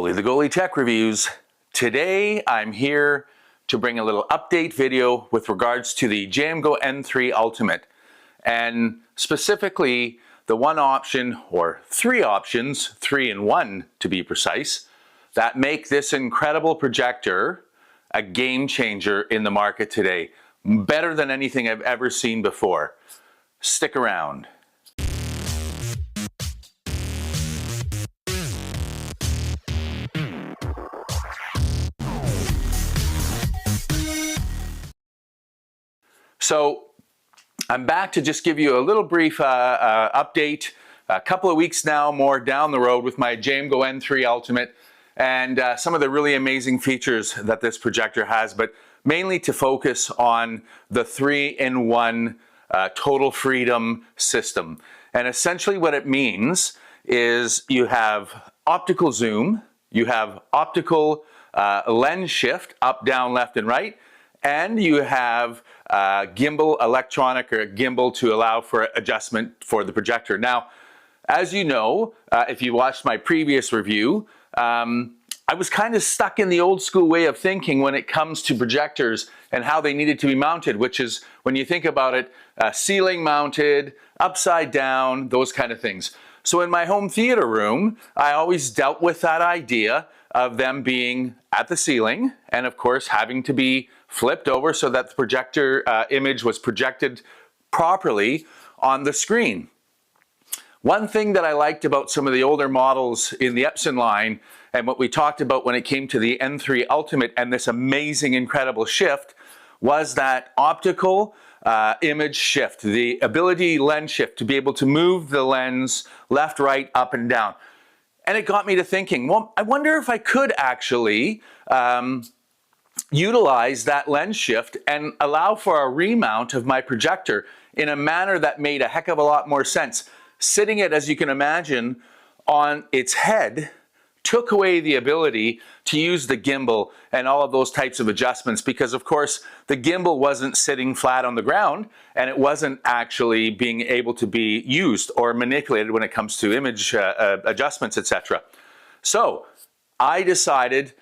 Goalie the Goalie Tech Reviews. Today I'm here to bring a little update video with regards to the JMGO N3 Ultimate, and specifically the one option, or three options, 3 in 1 to be precise, that make this incredible projector a game changer in the market today. Better than anything I've ever seen before. Stick around. So I'm back to just give you a little brief update. A couple of weeks now more down the road with my JMGO N3 Ultimate and some of the really amazing features that this projector has, but mainly to focus on the 3-in-1 total freedom system. And essentially what it means is you have optical zoom, you have optical lens shift, up, down, left, and right, and you have gimbal, electronic or gimbal to allow for adjustment for the projector. Now, as you know, if you watched my previous review, I was kind of stuck in the old school way of thinking when it comes to projectors and how they needed to be mounted, which is, when you think about it, ceiling mounted, upside down, those kind of things. So in my home theater room, I always dealt with that idea of them being at the ceiling and of course having to be flipped over so that the projector image was projected properly on the screen. One thing that I liked about some of the older models in the Epson line, and what we talked about when it came to the N3 Ultimate and this amazing, incredible shift, was that optical image shift, the ability lens shift to be able to move the lens left, right, up, and down. And it got me to thinking, well, I wonder if I could actually utilize that lens shift and allow for a remount of my projector in a manner that made a heck of a lot more sense. Sitting it, as you can imagine, on its head took away the ability to use the gimbal and all of those types of adjustments, because of course the gimbal wasn't sitting flat on the ground and it wasn't actually being able to be used or manipulated when it comes to image adjustments, etc. So I decided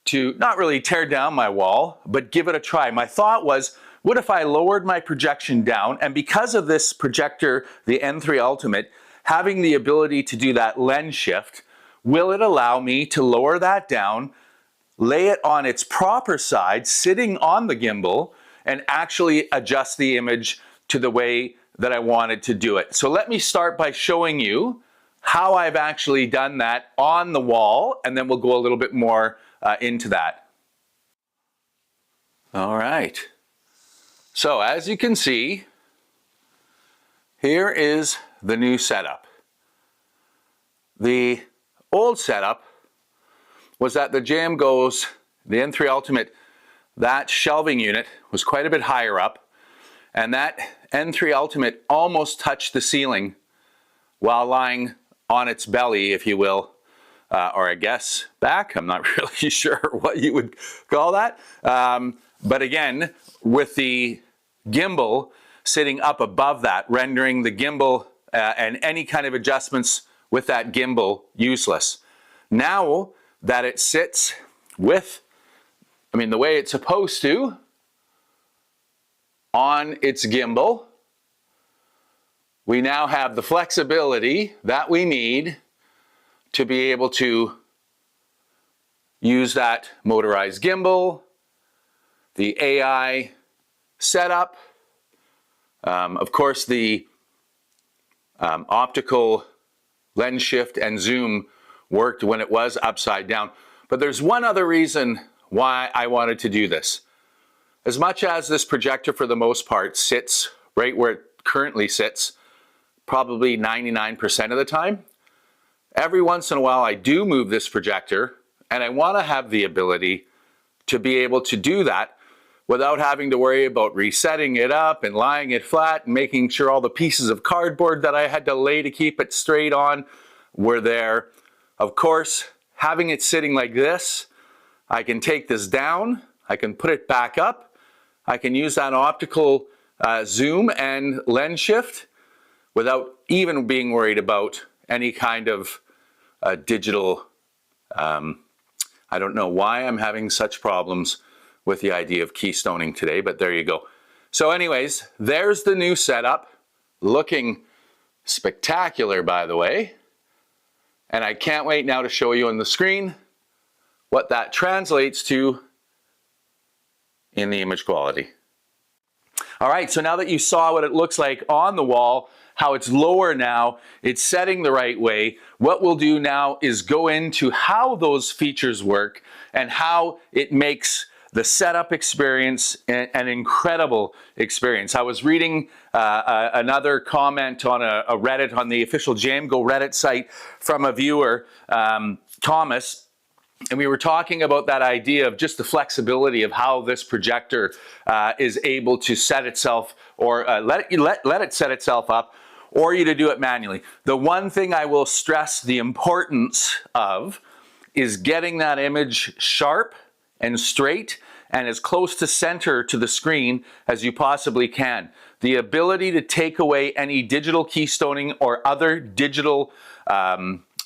to not really tear down my wall, but give it a try. My thought was, what if I lowered my projection down, and because of this projector, the N3 Ultimate, having the ability to do that lens shift, will it allow me to lower that down, lay it on its proper side, sitting on the gimbal, and actually adjust the image to the way that I wanted to do it? So let me start by showing you how I've actually done that on the wall, and then we'll go a little bit more into that. All right. So as you can see, here is the new setup. The old setup was that the JMGO's, the N3 Ultimate, that shelving unit was quite a bit higher up, and that N3 Ultimate almost touched the ceiling while lying on its belly, if you will, or I guess back. I'm not really sure what you would call that. But again, with the gimbal sitting up above that, rendering the gimbal and any kind of adjustments with that gimbal useless. Now that it sits with, the way it's supposed to, on its gimbal, we now have the flexibility that we need to be able to use that motorized gimbal, the AI setup, of course the optical lens shift and zoom worked when it was upside down. But there's one other reason why I wanted to do this. As much as this projector for the most part sits right where it currently sits, probably 99% of the time, every once in a while I do move this projector, and I want to have the ability to be able to do that without having to worry about resetting it up and lying it flat and making sure all the pieces of cardboard that I had to lay to keep it straight on were there. Of course, having it sitting like this, I can take this down, I can put it back up, I can use that optical zoom and lens shift without even being worried about any kind of digital I don't know why I'm having such problems with the idea of keystoning today, but there you go. So anyways, there's the new setup, looking spectacular, by the way. And I can't wait now to show you on the screen what that translates to in the image quality. All right, so now that you saw what it looks like on the wall, how it's lower now, it's setting the right way, what we'll do now is go into how those features work and how it makes the setup experience an incredible experience. I was reading another comment on a Reddit, on the official JMGO Reddit site, from a viewer, Thomas, and we were talking about that idea of just the flexibility of how this projector is able to set itself, or let it set itself up, or you to do it manually. The one thing I will stress the importance of is getting that image sharp and straight and as close to center to the screen as you possibly can. The ability to take away any digital keystoning or other digital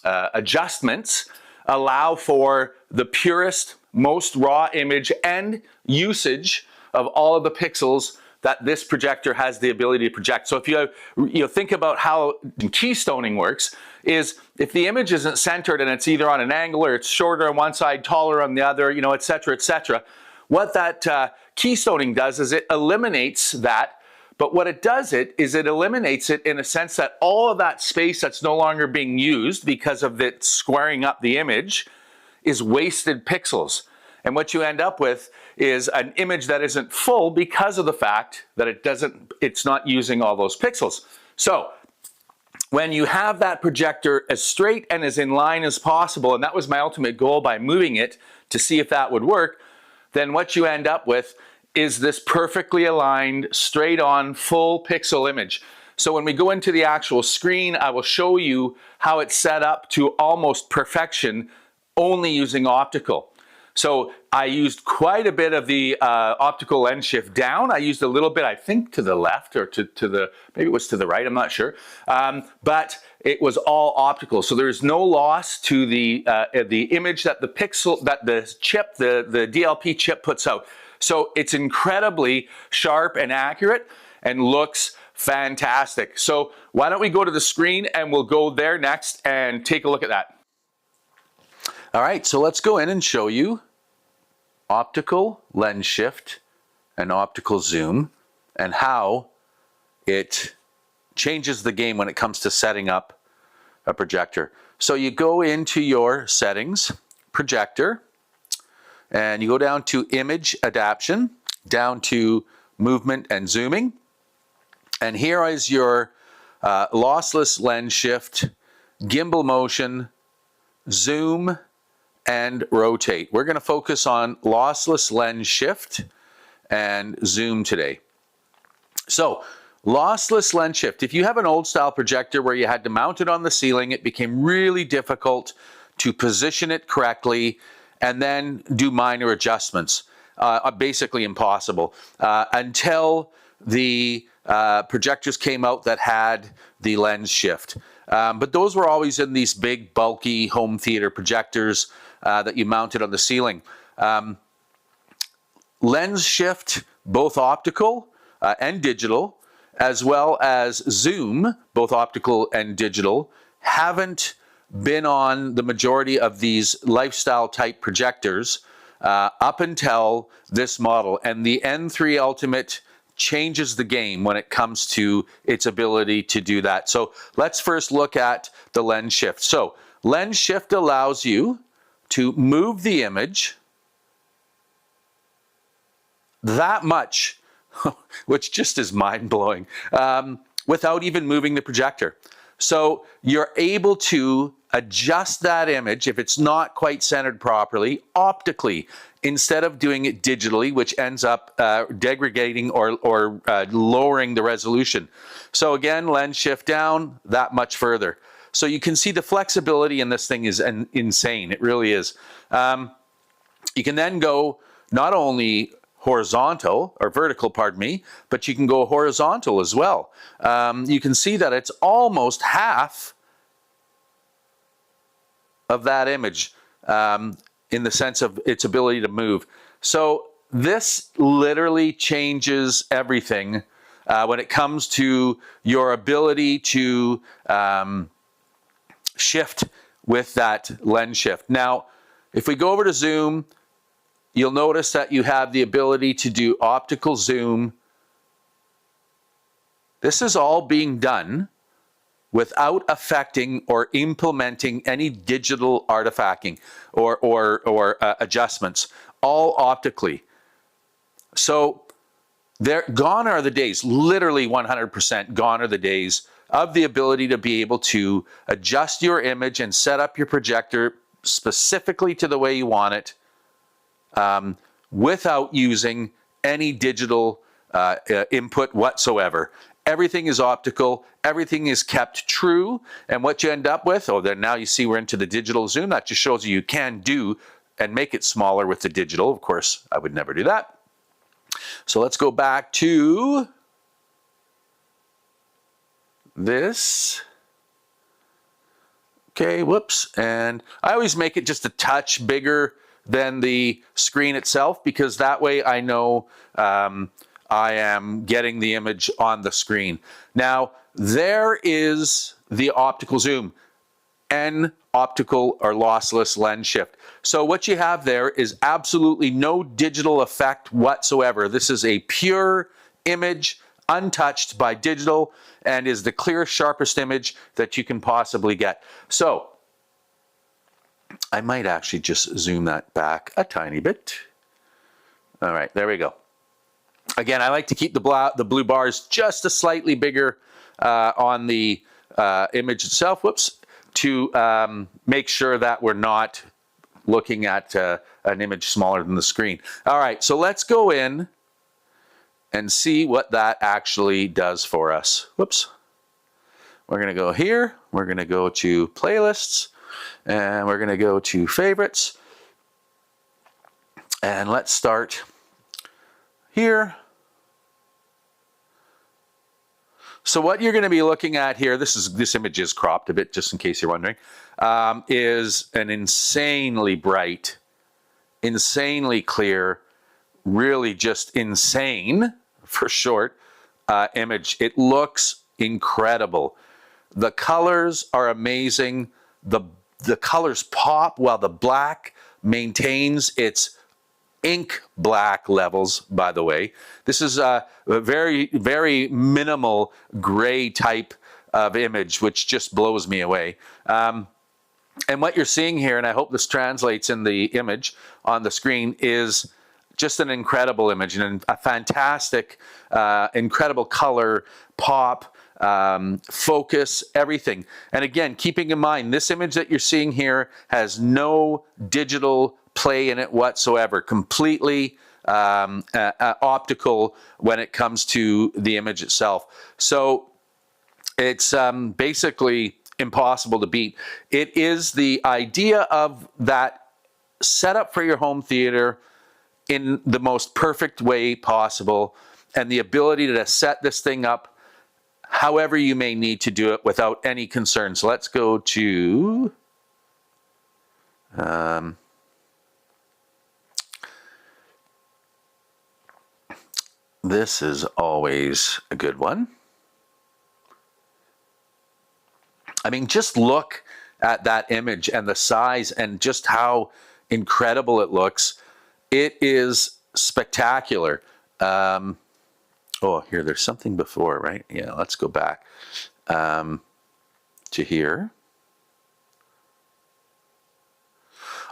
adjustments allow for the purest, most raw image and usage of all of the pixels that this projector has the ability to project. So if you think about how keystoning works, is if the image isn't centered and it's either on an angle or it's shorter on one side, taller on the other, et cetera, et cetera, what that keystoning does is it eliminates that. But what it does is it eliminates it in a sense that all of that space that's no longer being used because of it squaring up the image is wasted pixels. And what you end up with is an image that isn't full because of the fact that it's not using all those pixels. So when you have that projector as straight and as in line as possible, and that was my ultimate goal by moving it to see if that would work, then what you end up with is this perfectly aligned, straight on, full pixel image. So when we go into the actual screen, I will show you how it's set up to almost perfection, only using optical. So I used quite a bit of the optical lens shift down. I used a little bit, I think, to the left or to the, maybe it was to the right, I'm not sure. But it was all optical. So there's no loss to the image that the pixel, that the chip, the DLP chip puts out. So it's incredibly sharp and accurate and looks fantastic. So why don't we go to the screen and we'll go there next and take a look at that. All right, so let's go in and show you optical lens shift and optical zoom and how it changes the game when it comes to setting up a projector. So you go into your settings, projector, and you go down to image adaptation, down to movement and zooming. And here is your lossless lens shift, gimbal motion, zoom, and rotate. We're going to focus on lossless lens shift and zoom today. So lossless lens shift. If you have an old style projector where you had to mount it on the ceiling, it became really difficult to position it correctly and then do minor adjustments. Basically impossible until the projectors came out that had the lens shift. But those were always in these big, bulky home theater projectors that you mounted on the ceiling. Lens shift, both optical and digital, as well as zoom, both optical and digital, haven't been on the majority of these lifestyle type projectors up until this model. And the N3 Ultimate changes the game when it comes to its ability to do that. So let's first look at the lens shift. So lens shift allows you to move the image that much, which just is mind-blowing, without even moving the projector. So you're able to adjust that image if it's not quite centered properly optically instead of doing it digitally, which ends up degrading or lowering the resolution. So again, lens shift down that much further. So you can see the flexibility in this thing is insane. It really is. You can then go not only horizontal or vertical, pardon me, but you can go horizontal as well. You can see that it's almost half of that image. in the sense of its ability to move. So this literally changes everything when it comes to your ability to shift with that lens shift. Now, if we go over to zoom, you'll notice that you have the ability to do optical zoom. This is all being done without affecting or implementing any digital artifacting or adjustments, all optically. So gone are the days, literally 100% gone are the days of the ability to be able to adjust your image and set up your projector specifically to the way you want it without using any digital input whatsoever. Everything is optical, everything is kept true, and what you end up with, then now you see we're into the digital zoom. That just shows you can do and make it smaller with the digital. Of course, I would never do that. So let's go back to this. Okay, whoops. And I always make it just a touch bigger than the screen itself, because that way I know I am getting the image on the screen. Now, there is the optical zoom, N optical or lossless lens shift. So what you have there is absolutely no digital effect whatsoever. This is a pure image, untouched by digital, and is the clearest, sharpest image that you can possibly get. So I might actually just zoom that back a tiny bit. All right, there we go. Again, I like to keep the blue bars just a slightly bigger on the image itself, whoops, to make sure that we're not looking at an image smaller than the screen. All right, so let's go in and see what that actually does for us. Whoops. We're going to go here. We're going to go to playlists, and we're going to go to favorites. And let's start here. So what you're going to be looking at here, this image is cropped a bit, just in case you're wondering, is an insanely bright, insanely clear, really just insane, for short, image. It looks incredible. The colors are amazing. The colors pop while the black maintains its ink black levels, by the way. This is a very, very minimal gray type of image, which just blows me away. And what you're seeing here, and I hope this translates in the image on the screen, is just an incredible image and a fantastic, incredible color, pop, focus, everything. And again, keeping in mind, this image that you're seeing here has no digital play in it whatsoever, completely optical when it comes to the image itself. So it's basically impossible to beat. It is the idea of that setup for your home theater in the most perfect way possible, and the ability to set this thing up however you may need to do it without any concern. So let's go to this is always a good one. I mean, just look at that image and the size and just how incredible it looks. It is spectacular. Oh, here, there's something before, right? Yeah, let's go back to here.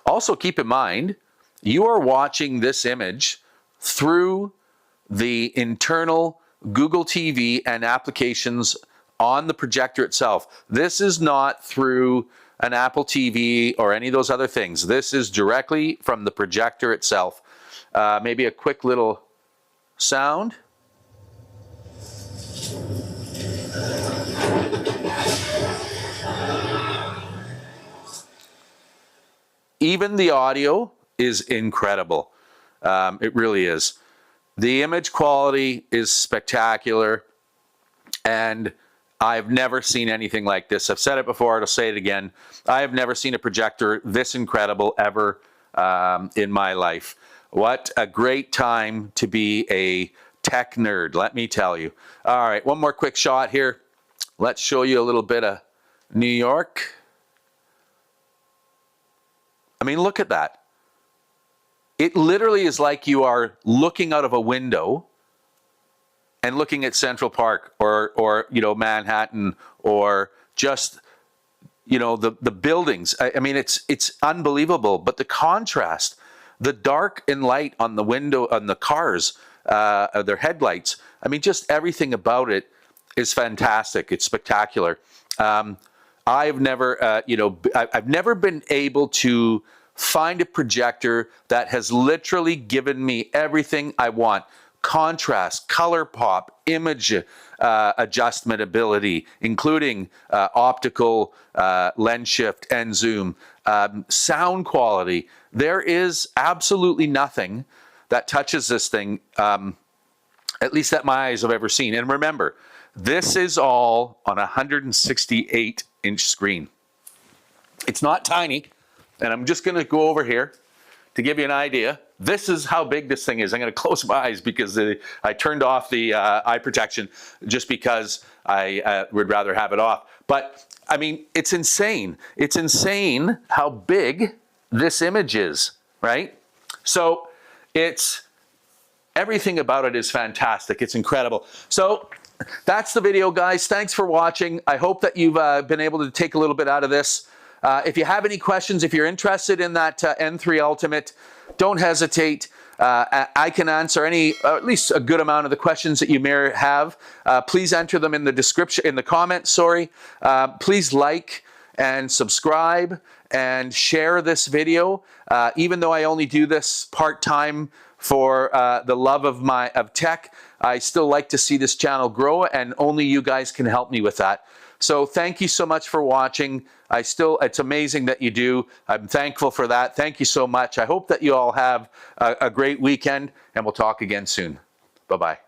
Also, keep in mind, you are watching this image through the internal Google TV and applications on the projector itself. This is not through an Apple TV or any of those other things. This is directly from the projector itself. Maybe a quick little sound. Even the audio is incredible. It really is. The image quality is spectacular, and I've never seen anything like this. I've said it before, I'll say it again. I have never seen a projector this incredible ever. in my life. What a great time to be a tech nerd, let me tell you. All right, one more quick shot here. Let's show you a little bit of New York. I mean, look at that. It literally is like you are looking out of a window and looking at Central Park or you know, Manhattan, or just, you know, the buildings. I mean, it's unbelievable. But the contrast, the dark and light on the window, on the cars, their headlights, I mean, just everything about it is fantastic. It's spectacular. I've never, you know, I've never been able to find a projector that has literally given me everything I want. Contrast, color pop, image adjustment ability, including optical lens shift and zoom, sound quality. There is absolutely nothing that touches this thing, at least that my eyes have ever seen. And remember, this is all on a 168-inch screen. It's not tiny, and I'm just going to go over here to give you an idea. This is how big this thing is. I'm going to close my eyes because I turned off the eye protection just because I would rather have it off. But I mean, it's insane. It's insane how big this image is, right? So it's, everything about it is fantastic. It's incredible. So that's the video, guys. Thanks for watching. I hope that you've been able to take a little bit out of this. If you have any questions, if you're interested in that N3 Ultimate, don't hesitate. I can answer any, at least a good amount of the questions that you may have. Please enter them in the description, in the comments, sorry. Please like and subscribe and share this video. Even though I only do this part-time for the love of tech, I still like to see this channel grow, and only you guys can help me with that. So thank you so much for watching. It's amazing that you do. I'm thankful for that. Thank you so much. I hope that you all have a great weekend, and we'll talk again soon. Bye-bye.